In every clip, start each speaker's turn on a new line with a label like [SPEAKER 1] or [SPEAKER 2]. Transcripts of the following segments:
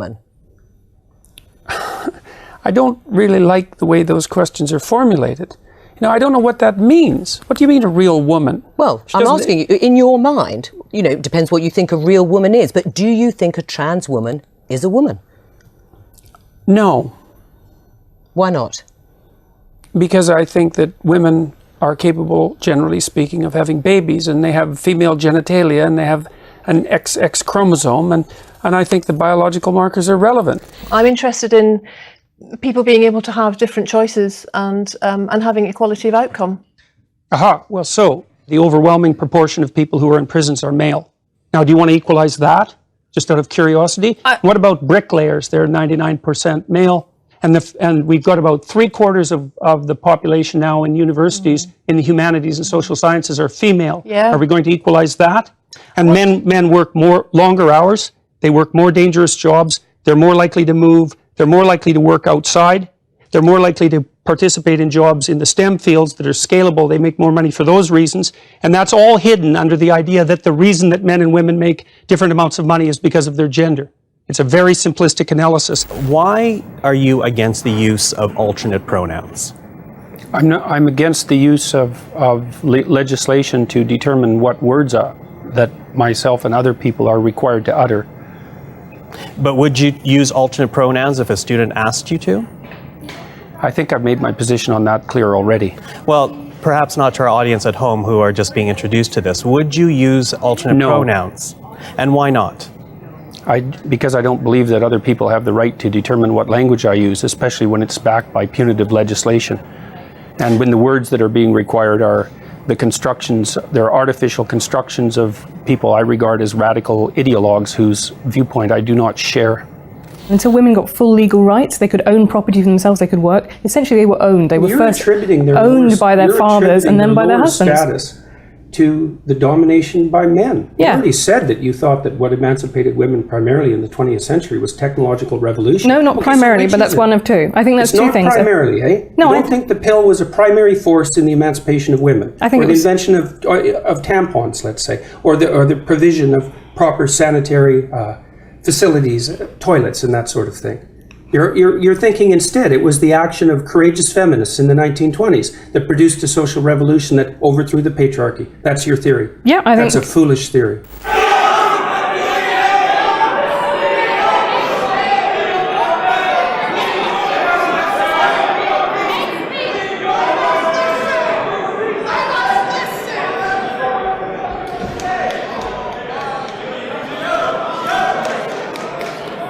[SPEAKER 1] woman?
[SPEAKER 2] I don't really like the way those questions are formulated. You know, I don't know what that means. What do you mean a real woman?
[SPEAKER 1] Well, I'm asking you, in your mind, you know, it depends what you think a real woman is, but do you think a trans woman is a woman?
[SPEAKER 2] No.
[SPEAKER 1] Why not?
[SPEAKER 2] Because I think that women are capable, generally speaking, of having babies, and they have female genitalia, and they have an XX chromosome, and I think the biological markers are relevant.
[SPEAKER 3] I'm interested in people being able to have different choices and having equality of outcome.
[SPEAKER 2] Aha, well, so the overwhelming proportion of people who are in prisons are male. Now, do you want to equalize that, just out of curiosity? What about bricklayers? They're 99% male. And we've got about 3/4 of the population now in universities in the humanities and social sciences are female.
[SPEAKER 3] Yeah.
[SPEAKER 2] Are we going to equalize that? And men work longer hours. They work more dangerous jobs. They're more likely to move. They're more likely to work outside. They're more likely to participate in jobs in the STEM fields that are scalable. They make more money for those reasons. And that's all hidden under the idea that the reason that men and women make different amounts of money is because of their gender. It's a very simplistic analysis.
[SPEAKER 4] Why are you against the use of alternate pronouns?
[SPEAKER 2] I'm against the use of legislation to determine what words that myself and other people are required to utter.
[SPEAKER 4] But would you use alternate pronouns if a student asked you to?
[SPEAKER 2] I think I've made my position on that clear already.
[SPEAKER 4] Well, perhaps not to our audience at home who are just being introduced to this. Would you use alternate pronouns? And why not?
[SPEAKER 2] Because I don't believe that other people have the right to determine what language I use, especially when it's backed by punitive legislation. And when the words that are being required are the constructions, they're artificial constructions of people I regard as radical ideologues whose viewpoint I do not share.
[SPEAKER 5] Until women got full legal rights, they could own property for themselves, they could work. Essentially, they were owned. They were first owned by their fathers and then by their husbands.
[SPEAKER 2] Status to the domination by men. You already said that you thought that what emancipated women primarily in the 20th century was technological revolution.
[SPEAKER 5] No, not primarily, but that's one of two. I think that's two things.
[SPEAKER 2] It's not primarily, eh?
[SPEAKER 5] No,
[SPEAKER 2] you don't think the pill was a primary force in the emancipation of women?
[SPEAKER 5] I think
[SPEAKER 2] or the invention of tampons, let's say, or the provision of proper sanitary facilities, toilets, and that sort of thing. You're thinking instead it was the action of courageous feminists in the 1920s that produced a social revolution that overthrew the patriarchy. That's your theory.
[SPEAKER 5] Yeah, I think
[SPEAKER 2] that's a foolish theory.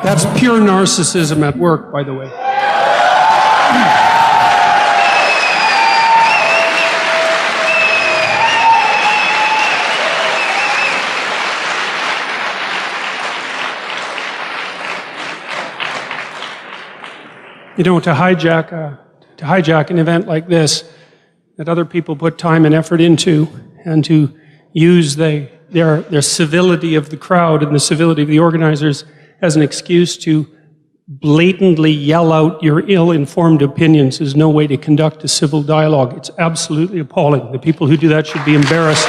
[SPEAKER 2] That's pure narcissism at work, by the way. You know, to hijack an event like this that other people put time and effort into, and to use their civility of the crowd and the civility of the organizers as an excuse to blatantly yell out your ill-informed opinions is no way to conduct a civil dialogue. It's absolutely appalling. The people who do that should be embarrassed.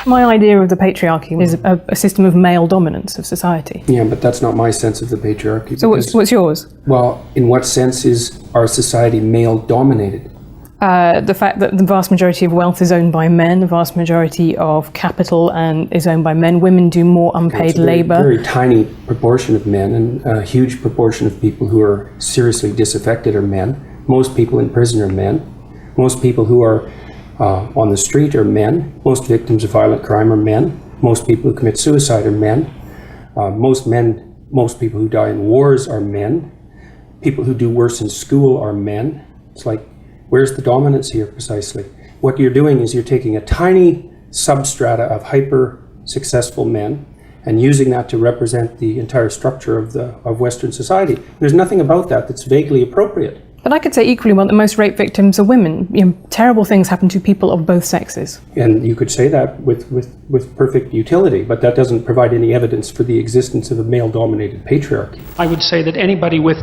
[SPEAKER 5] My idea of the patriarchy is a system of male dominance of society.
[SPEAKER 2] Yeah, but that's not my sense of the patriarchy.
[SPEAKER 5] So what's yours?
[SPEAKER 2] Well, in what sense is our society male-dominated?
[SPEAKER 5] The fact that the vast majority of wealth is owned by men, the vast majority of capital is owned by men. Women do more unpaid labor.
[SPEAKER 2] Very tiny proportion of men, and a huge proportion of people who are seriously disaffected are men. Most people in prison are men. Most people who are on the street are men. Most victims of violent crime are men. Most people who commit suicide are men. Most people who die in wars are men. People who do worse in school are men. It's like, where's the dominance here precisely? What you're doing is you're taking a tiny substrata of hyper-successful men and using that to represent the entire structure of Western society. There's nothing about that that's vaguely appropriate.
[SPEAKER 5] But I could say equally well that most rape victims are women. You know, terrible things happen to people of both sexes.
[SPEAKER 2] And you could say that with perfect utility, but that doesn't provide any evidence for the existence of a male-dominated patriarchy. I would say that anybody with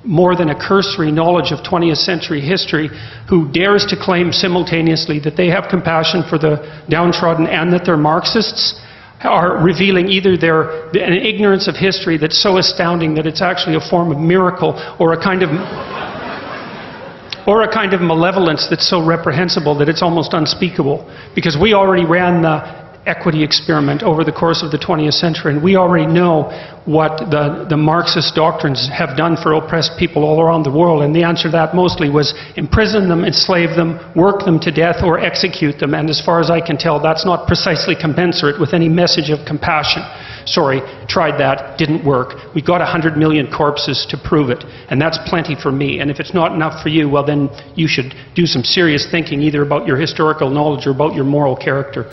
[SPEAKER 2] more than a cursory knowledge of 20th century history who dares to claim simultaneously that they have compassion for the downtrodden and that they're Marxists are revealing either an ignorance of history that's so astounding that it's actually a form of miracle, or a kind of malevolence that's so reprehensible that it's almost unspeakable. Because we already ran the equity experiment over the course of the 20th century, and we already know what the Marxist doctrines have done for oppressed people all around the world, and the answer to that mostly was imprison them, enslave them, work them to death, or execute them. And as far as I can tell, that's not precisely commensurate with any message of compassion. Sorry, tried that, didn't work. We got 100 million corpses to prove it, and that's plenty for me. And if it's not enough for you, well then you should do some serious thinking, either about your historical knowledge or about your moral character.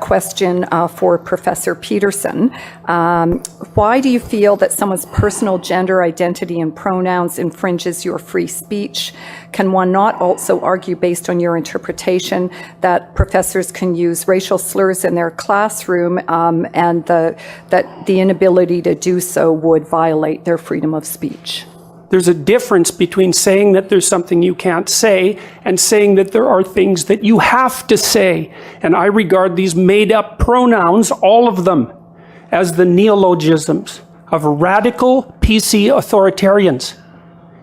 [SPEAKER 6] Question for Professor Peterson. Why do you feel that someone's personal gender identity and pronouns infringes your free speech? Can one not also argue, based on your interpretation, that professors can use racial slurs in their classroom and that the inability to do so would violate their freedom of speech?
[SPEAKER 2] There's a difference between saying that there's something you can't say and saying that there are things that you have to say. And I regard these made-up pronouns, all of them, as the neologisms of radical PC authoritarians.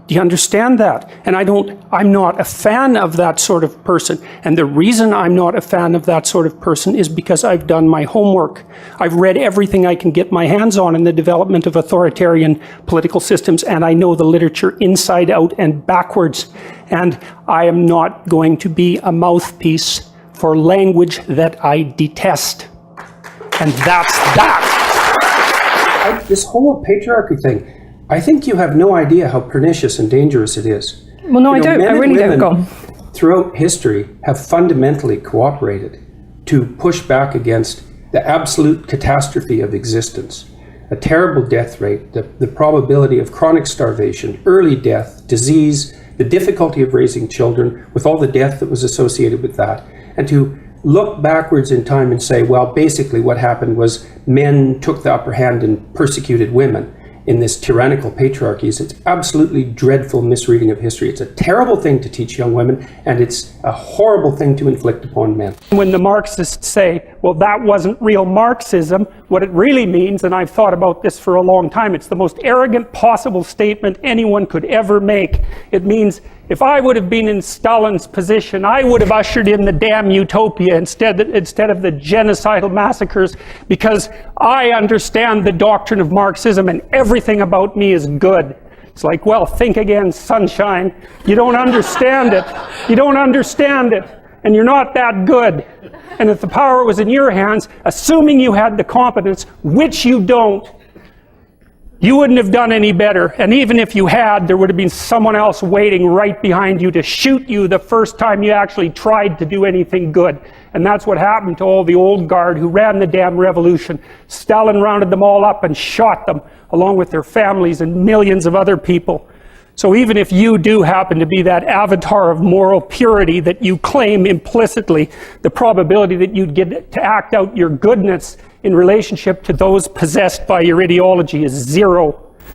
[SPEAKER 2] Do you understand that? And I'm not a fan of that sort of person. And the reason I'm not a fan of that sort of person is because I've done my homework. I've read everything I can get my hands on in the development of authoritarian political systems, and I know the literature inside out and backwards. And I am not going to be a mouthpiece for language that I detest. And that's that.
[SPEAKER 7] This whole patriarchy thing, I think you have no idea how pernicious and dangerous it is.
[SPEAKER 5] Well, no, I don't. I really don't. Go on.
[SPEAKER 7] Throughout history have fundamentally cooperated to push back against the absolute catastrophe of existence. A terrible death rate, the probability of chronic starvation, early death, disease, the difficulty of raising children with all the death that was associated with that. And to look backwards in time and say, well, basically what happened was men took the upper hand and persecuted women in this tyrannical patriarchy. It's absolutely dreadful misreading of history. It's a terrible thing to teach young women, and it's a horrible thing to inflict upon men.
[SPEAKER 2] When the Marxists say, well, that wasn't real Marxism, what it really means, and I've thought about this for a long time, it's the most arrogant possible statement anyone could ever make. It means, if I would have been in Stalin's position, I would have ushered in the damn utopia instead of the genocidal massacres, because I understand the doctrine of Marxism and everything about me is good. It's like, well, think again, sunshine. You don't understand it. You don't understand it. And you're not that good. And if the power was in your hands, assuming you had the competence, which you don't, you wouldn't have done any better. And even if you had, there would have been someone else waiting right behind you to shoot you the first time you actually tried to do anything good. And that's what happened to all the old guard who ran the damn revolution. Stalin rounded them all up and shot them, along with their families and millions of other people. So even if you do happen to be that avatar of moral purity that you claim implicitly, the probability that you'd get to act out your goodness in relationship to those possessed by your ideology is 0.